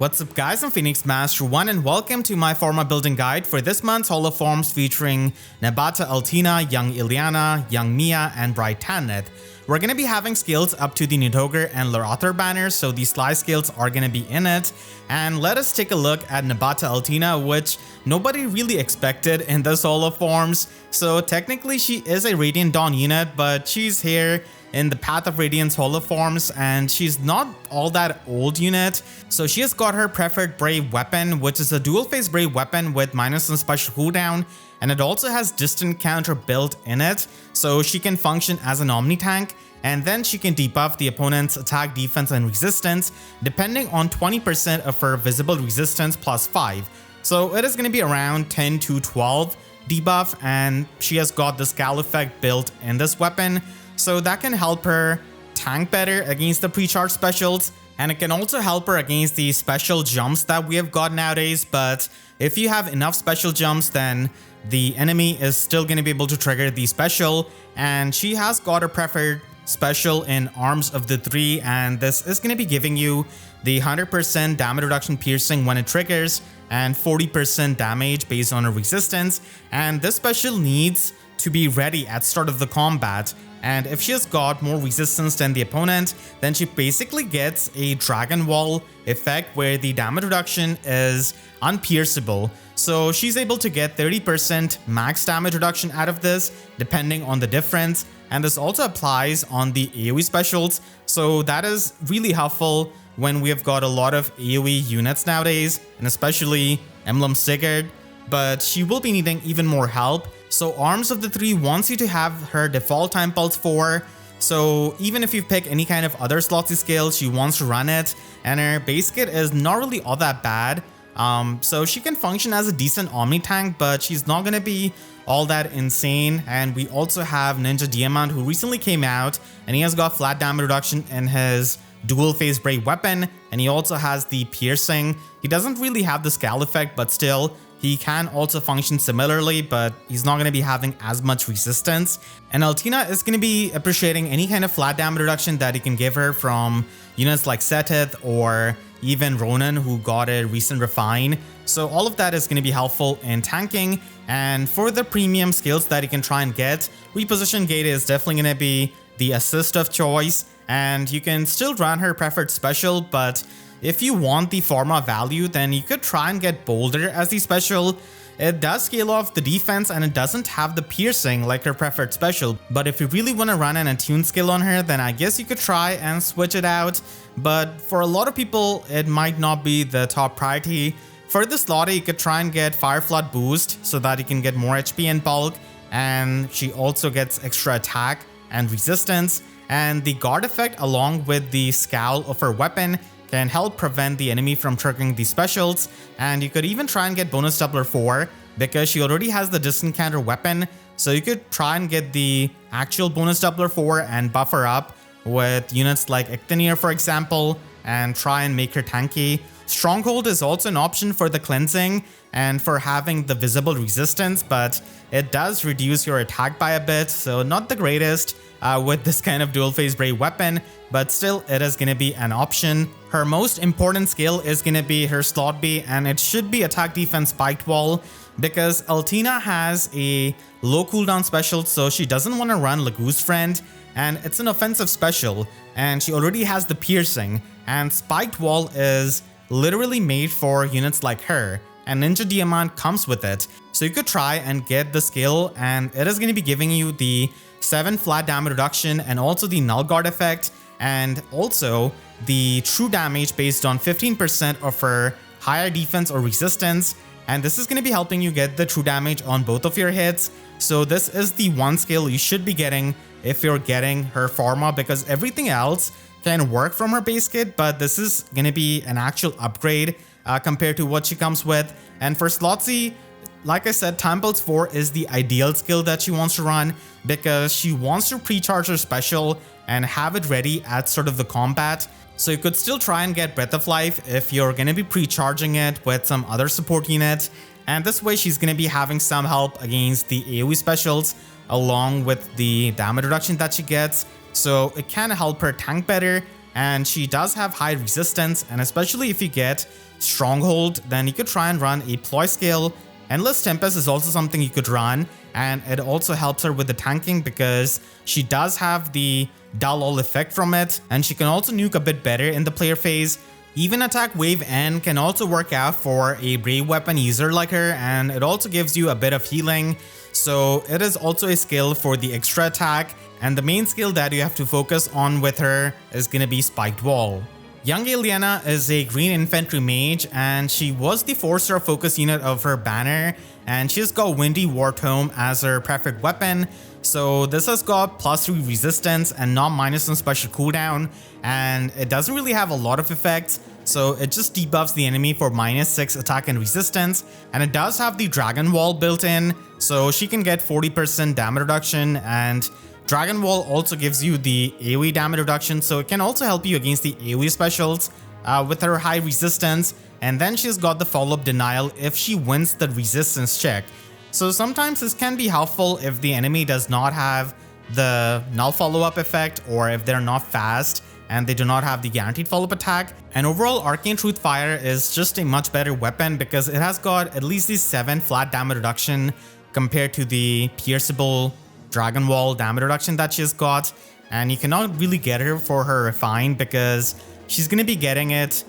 What's up guys, I'm Phoenix Master 1 and welcome to my Forma building guide for this month's holo forms featuring Nabata Altina, young Ilyana, young Mia, and bright Tanith. We're going to be having skills up to the Nidogre and Lorathor banners, so these slice skills are going to be in it. And let us take a look at Nabata Altina, which nobody really expected in this holo forms. So technically she is a Radiant Dawn unit, but she's here in the Path of Radiance holo forms and she's not all that old unit. So she has got her preferred Brave weapon, which is a dual phase Brave weapon with -1 special cooldown, and it also has distant counter built in it, so she can function as an Omni tank, and then she can debuff the opponent's attack, defense, and resistance depending on 20% of her visible resistance plus 5. So it is going to be around 10 to 12 debuff, and she has got the Scal effect built in this weapon. So that can help her tank better against the pre-charge specials, and it can also help her against the special jumps that we have got nowadays. But if you have enough special jumps, then the enemy is still going to be able to trigger the special, and she has got a preferred special in Arms of the Three, and this is going to be giving you the 100% damage reduction piercing when it triggers and 40% damage based on her resistance. And this special needs to be ready at start of the combat, and if she has got more resistance than the opponent, then she basically gets a Dragon Wall effect where the damage reduction is unpierceable. So she's able to get 30% max damage reduction out of this depending on the difference, and this also applies on the AoE specials, so that is really helpful when we have got a lot of AoE units nowadays, and especially Emblem Sigurd, but she will be needing even more help. So Arms of the Three wants you to have her default time pulse 4, so even if you pick any kind of other slotsy skill, she wants to run it, and her base kit is not really all that bad. So she can function as a decent Omni tank, but she's not going to be all that insane. And we also have Ninja Diamond, who recently came out, and he has got flat damage reduction in his dual phase Brave weapon, and he also has the piercing. He doesn't really have the Scal effect, but still he can also function similarly, but he's not going to be having as much resistance. And Altina is going to be appreciating any kind of flat damage reduction that he can give her from units like Setith or even Ronan, who got a recent refine. So all of that is going to be helpful in tanking. And for the premium skills that you can try and get, Reposition Gate is definitely going to be the assist of choice, and you can still run her preferred special, but if you want the Forma value, then you could try and get Boulder as the special. It does scale off the defense and it doesn't have the piercing like her preferred special, but if you really want to run an attune skill on her, then I guess you could try and switch it out. But for a lot of people, it might not be the top priority. For this slotty, you could try and get Fire Flood boost so that you can get more HP in bulk, and she also gets extra attack and resistance, and the guard effect along with the scowl of her weapon can help prevent the enemy from triggering the specials. And you could even try and get bonus doubler 4 because she already has the distant counter weapon, so you could try and get the actual bonus doubler 4 and buff her up with units like Ictinier, for example, and try and make her tanky. Stronghold is also an option for the cleansing and for having the visible resistance, but it does reduce your attack by a bit, so not the greatest with this kind of dual phase Brave weapon, but still it is going to be an option. Her most important skill is going to be her slot B, and it should be attack defense spiked wall, because Altina has a low cooldown special, so she doesn't want to run Lagoose Friend, and it's an offensive special, and she already has the piercing, and spiked wall is literally made for units like her, and Ninja Diamond comes with it. So you could try and get the skill, and it is going to be giving you the 7 flat damage reduction and also the null guard effect, and also the true damage based on 15% of her higher defense or resistance. And this is going to be helping you get the true damage on both of your hits. So this is the one skill you should be getting if you're getting her Forma, because everything else can work from her base kit, but this is going to be an actual upgrade compared to what she comes with. And for Slotsy, like I said, Time Pulse 4 is the ideal skill that she wants to run, because she wants to pre-charge her special and have it ready at sort of the combat. So you could still try and get Breath of Life if you're going to be pre-charging it with some other support unit, and this way she's going to be having some help against the AoE specials along with the damage reduction that she gets. So it can help her tank better, and she does have high resistance, and especially if you get Stronghold, then you could try and run a ploy skill. Endless Tempest is also something you could run, and it also helps her with the tanking because she does have the dull all effect from it, and she can also nuke a bit better in the player phase. Even attack wave N can also work out for a brave weapon user like her, and it also gives you a bit of healing. So it is also a skill for the extra attack, and the main skill that you have to focus on with her is gonna be Spiked Wall. Young Ilyana is a green infantry mage, and she was the 4-star focus unit of her banner, and she's got Windy War Tome as her preferred weapon. So this has got +3 resistance and non-1 special cooldown, and it doesn't really have a lot of effects, so it just debuffs the enemy for -6 attack and resistance, and it does have the Dragon Wall built in, so she can get 40% damage reduction, and Dragon Wall also gives you the AoE damage reduction, so it can also help you against the AoE specials with her high resistance, and then she's got the follow-up denial if she wins the resistance check. So sometimes this can be helpful if the enemy does not have the null follow-up effect, or if they're not fast and they do not have the guaranteed follow-up attack. And overall, Arcane Truth Fire is just a much better weapon because it has got at least the 7 flat damage reduction compared to the pierceable Dragon Wall damage reduction that she's got. And you cannot really get her for her Refine because she's going to be getting it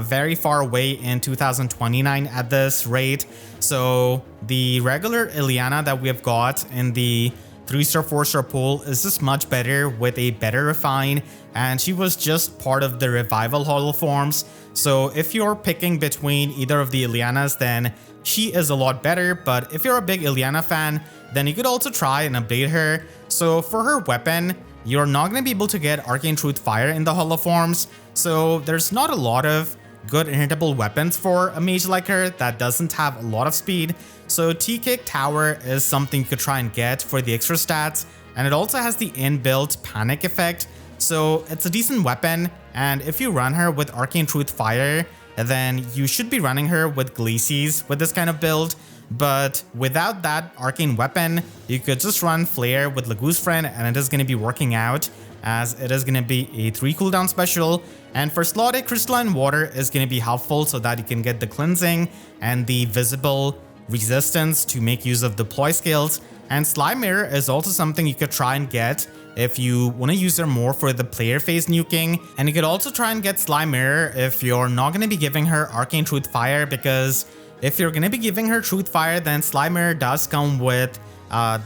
very far away in 2029 at this rate. So the regular Ilyana that we have got in the 3-star, 4-star pool is just much better with a better Refine, and she was just part of the Revival Hollow Forms. So if you're picking between either of the Ilyanas, then she is a lot better, but if you're a big Ilyana fan, then you could also try and update her. So for her weapon, you're not going to be able to get Arcane Truth Fire in the Hollow Forms, so there's not a lot of good unhittable weapons for a mage like her that doesn't have a lot of speed. So T-Kick Tower is something you could try and get for the extra stats, and it also has the inbuilt panic effect, so it's a decent weapon. And if you run her with Arcane Truth Fire, then you should be running her with Glacies with this kind of build. But without that arcane weapon, you could just run Flare with Lagoose Friend, and it is going to be working out, as it is going to be a 3 cooldown special. And for slotted, Crystalline Water is going to be helpful so that you can get the cleansing and the visible resistance to make use of the ploy skills. And Slime Mirror is also something you could try and get if you want to use her more for the player phase nuking. And you could also try and get Slime Mirror if you're not going to be giving her Arcane Truth Fire, because if you're going to be giving her Truth Fire, then Slime Mirror does come with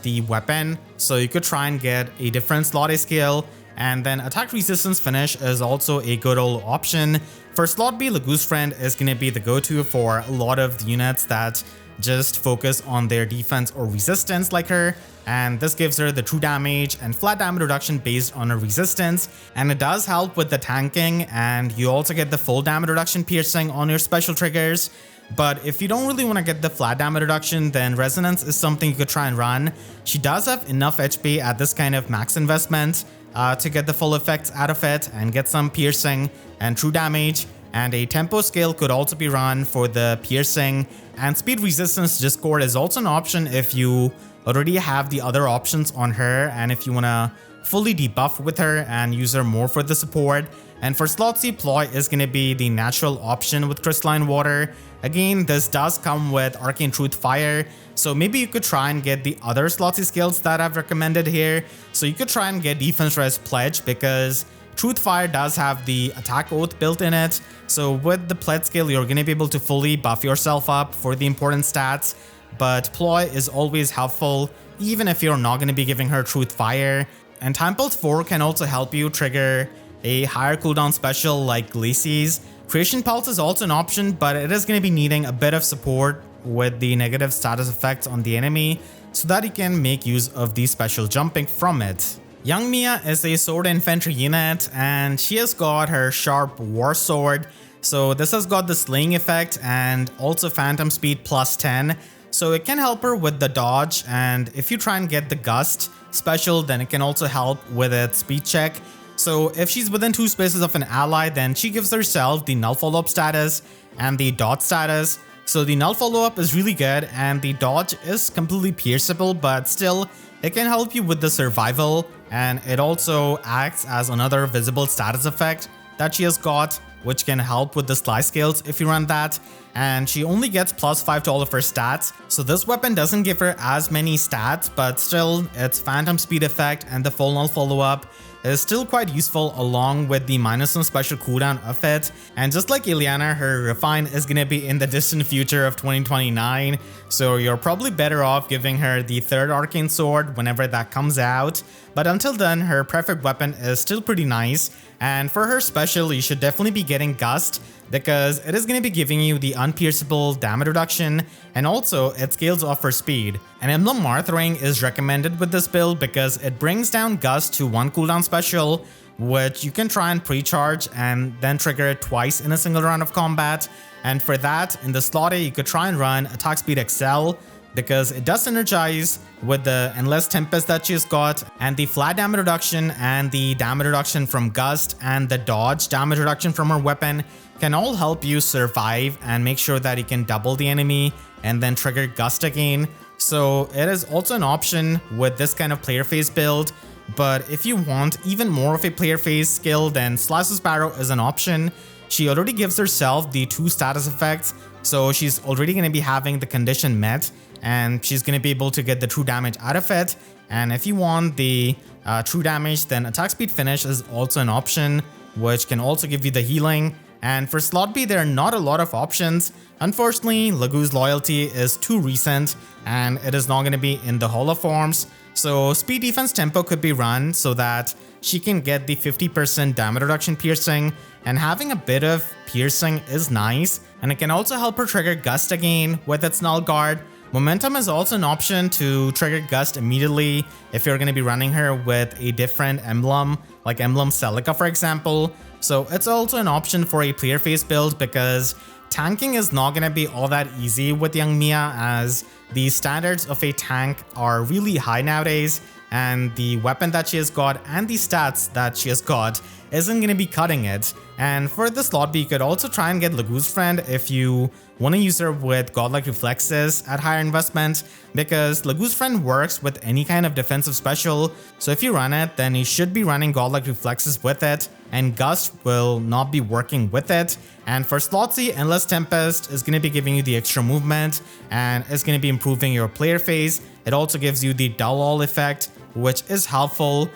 the weapon, so you could try and get a different slot skill. And then Attack Resistance Finish is also a good old option. For slot B, Lagoose Friend is going to be the go-to for a lot of the units that just focus on their defense or resistance like her, and this gives her the true damage and flat damage reduction based on her resistance, and it does help with the tanking, and you also get the full damage reduction piercing on your special triggers. But if you don't really want to get the flat damage reduction, then Resonance is something you could try and run. She does have enough HP at this kind of max investment to get the full effects out of it and get some piercing and true damage. And a tempo scale could also be run for the piercing. And Speed Resistance Discord is also an option if you already have the other options on her, and if you want to fully debuff with her and use her more for the support. And for slot C, Ploy is going to be the natural option with Crystalline Water. Again, this does come with Arcane Truth Fire, so maybe you could try and get the other slot C skills that I've recommended here. So you could try and get Defense Res Pledge, because Truth Fire does have the Attack Oath built in it. So with the Pledge skill, you're going to be able to fully buff yourself up for the important stats. But Ploy is always helpful, even if you're not going to be giving her Truth Fire. And Time Pulse 4 can also help you trigger a higher cooldown special like Glacies. Creation Pulse is also an option, but it is going to be needing a bit of support with the negative status effects on the enemy so that you can make use of the special jumping from it. Young Mia is a sword infantry unit, and she has got her sharp war sword. So this has got the slaying effect and also phantom speed +10. So it can help her with the dodge, and if you try and get the gust special, then it can also help with its speed check. So if she's within 2 spaces of an ally, then she gives herself the null follow-up status and the dodge status. So the null follow-up is really good, and the dodge is completely pierceable, but still it can help you with the survival, and it also acts as another visible status effect that she has got, which can help with the slice skills if you run that. And she only gets +5 to all of her stats, so this weapon doesn't give her as many stats, but still its phantom speed effect and the full null follow-up is still quite useful along with the -1 special cooldown of it. And just like Ilyana, her refine is gonna be in the distant future of 2029, so you're probably better off giving her the 3rd arcane sword whenever that comes out. But until then, her preferred weapon is still pretty nice, and for her special you should definitely be getting Gust, because it is going to be giving you the unpierceable damage reduction, and also it scales off her speed. An Emblem Marthering is recommended with this build because it brings down Gust to 1 cooldown special, which you can try and pre-charge and then trigger it twice in a single round of combat. And for that, in the slot A, you could try and run Attack Speed Excel, because it does synergize with the Endless Tempest that she's got, and the flat damage reduction and the damage reduction from Gust and the dodge damage reduction from her weapon can all help you survive and make sure that you can double the enemy and then trigger Gust again. So it is also an option with this kind of player phase build, but if you want even more of a player phase skill, then Slice of Sparrow is an option. She already gives herself the 2 status effects, so she's already going to be having the condition met, and she's going to be able to get the true damage out of it. And if you want the true damage, then Attack Speed Finish is also an option, which can also give you the healing. And for slot B, there are not a lot of options. Unfortunately, Lagu's loyalty is too recent, and it is not going to be in the Holo forms. So Speed Defense Tempo could be run so that she can get the 50% damage reduction piercing, and having a bit of piercing is nice, and it can also help her trigger Gust again with its Null Guard. Momentum is also an option to trigger Gust immediately if you're going to be running her with a different emblem, like Emblem Celica for example. So it's also an option for a player phase build, because tanking is not going to be all that easy with young Mia, as the standards of a tank are really high nowadays, and the weapon that she has got and the stats that she has got isn't going to be cutting it. And for the slot B, you could also try and get Lagu's Friend if you want to use her with Godlike Reflexes at higher investment, because Lagu's Friend works with any kind of defensive special. So if you run it, then you should be running Godlike Reflexes with it, and Gust will not be working with it. And for slot C, Endless Tempest is going to be giving you the extra movement and is going to be improving your player phase. It also gives you the Dull All effect, which is helpful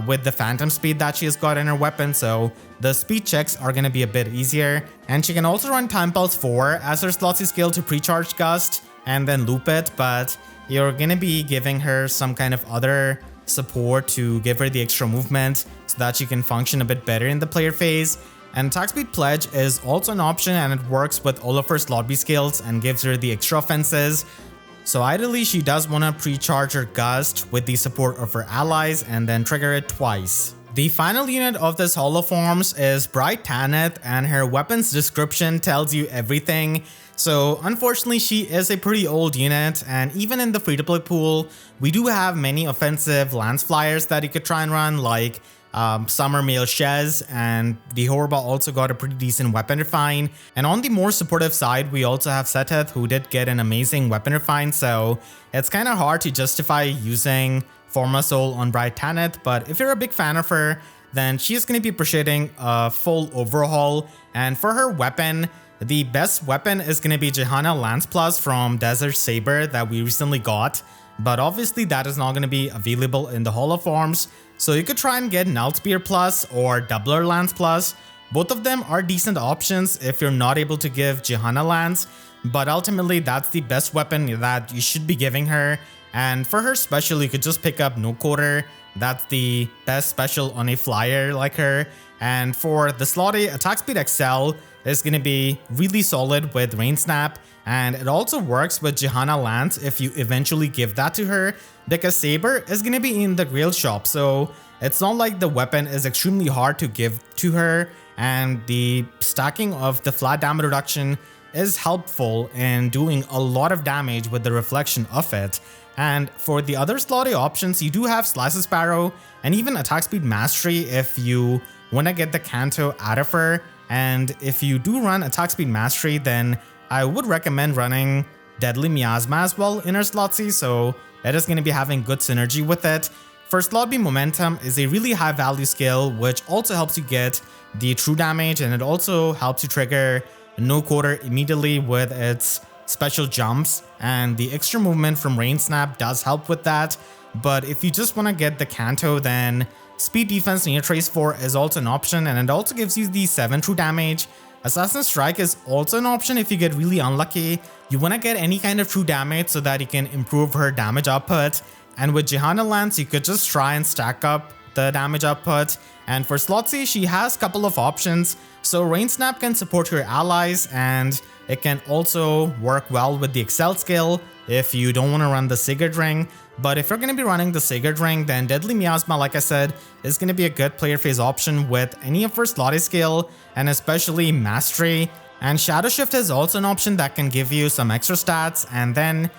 with the phantom speed that she has got in her weapon, so the speed checks are going to be a bit easier. And she can also run Time Pulse 4 as her slot C skill to pre-charge Gust and then loop it, but you're going to be giving her some kind of other support to give her the extra movement so that she can function a bit better in the player phase. And Attack Speed Pledge is also an option, and it works with all of her slot B skills and gives her the extra offenses. So ideally, she does want to pre-charge her Gust with the support of her allies and then trigger it twice. The final unit of this Holo Forms is Bright Tanith, and her weapon's description tells you everything. So unfortunately, she is a pretty old unit, and even in the free-to-play pool, we do have many offensive lance flyers that you could try and run, like Summer Male Shez, and the Horba also got a pretty decent weapon refine. And on the more supportive side, we also have Seteth, who did get an amazing weapon refine, so it's kind of hard to justify using Forma Soul on Bright Tanith, but if you're a big fan of her, then she's going to be appreciating a full overhaul. And for her weapon, the best weapon is going to be Johanna Lance Plus from Desert Saber that we recently got, but obviously that is not going to be available in the Holo Forms. So you could try and get Null Spear Plus or Doubler Lance Plus. Both of them are decent options if you're not able to give Johanna Lance, but ultimately that's the best weapon that you should be giving her. And for her special, you could just pick up No Coder. That's the best special on a flyer like her. And for the slot A, Attack Speed Excel is going to be really solid with Rain Snap, and it also works with Johanna Lance if you eventually give that to her, because Saber is going to be in the Grail shop, so it's not like the weapon is extremely hard to give to her, and the stacking of the flat damage reduction is helpful in doing a lot of damage with the reflection of it. And for the other slot A options, you do have Slice of Sparrow and even Attack Speed Mastery if you want to get the Kanto out of her. And if you do run Attack Speed Mastery, then I would recommend running Deadly Miasma as well in her slot C, so it is going to be having good synergy with it. First Slot B Momentum is a really high value skill which also helps you get the true damage, and it also helps you trigger no quarter immediately with its special jumps, and the extra movement from Rain Snap does help with that. But if you just want to get the Kanto, then Speed Defense near Trace 4 is also an option, and it also gives you the 7 true damage. Assassin Strike is also an option if you get really unlucky. You want to get any kind of true damage so that you can improve her damage output. And with Jehana Lance, you could just try and stack up the damage output. And for Slot C, she has a couple of options. So Rain Snap can support your allies, and it can also work well with the Excel skill if you don't want to run the Sigurd Ring. But if you're going to be running the Sigurd Ring, then Deadly Miasma, like I said, is going to be a good player phase option with any of her Slotty skill, and especially Mastery. And Shadow Shift is also an option that can give you some extra stats. And then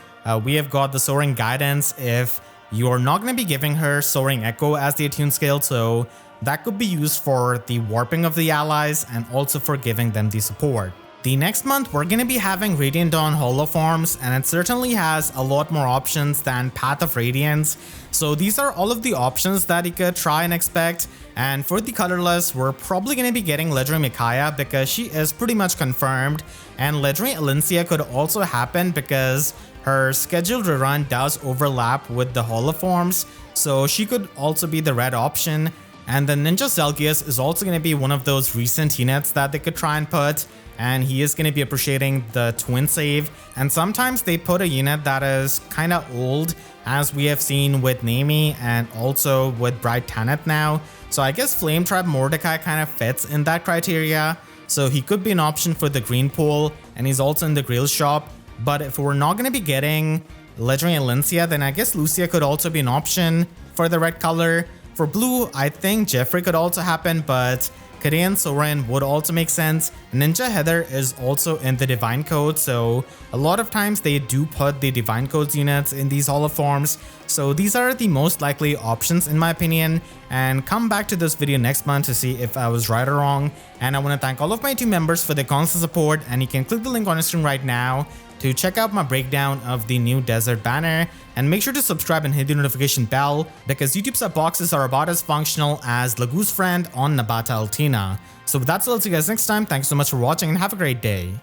we have got the Soaring Guidance if you're not going to be giving her Soaring Echo as the attune skill, so that could be used for the warping of the allies and also for giving them the support. The next month, we're going to be having Radiant Dawn holoforms, and it certainly has a lot more options than Path of Radiance. So these are all of the options that you could try and expect. And for the colorless, we're probably going to be getting Legendary Micaiah because she is pretty much confirmed. And Legendary Alencia could also happen because her scheduled rerun does overlap with the holoforms, so she could also be the red option. And the Ninja Zelgius is also going to be one of those recent units that they could try and put, and he is going to be appreciating the twin save. And sometimes they put a unit that is kind of old, as we have seen with Nami and also with Bright Tanith now. So I guess Flame Trap Mordecai kind of fits in that criteria, so he could be an option for the green pool, and he's also in the Grail shop. But if we're not going to be getting Legendary Alencia, then I guess Lucia could also be an option for the red color. For blue, I think Jeffrey could also happen, but Karean Soren would also make sense. Ninja Heather is also in the Divine Code, so a lot of times they do put the Divine Codes units in these holoforms. So these are the most likely options in my opinion, and come back to this video next month to see if I was right or wrong. And I want to thank all of my team members for their constant support, and you can click the link on the screen right now to check out my breakdown of the new desert banner, and make sure to subscribe and hit the notification bell because YouTube sub boxes are about as functional as Lagu's friend on Nabata Altina. So with that, so I'll see you guys next time. Thanks so much for watching and have a great day.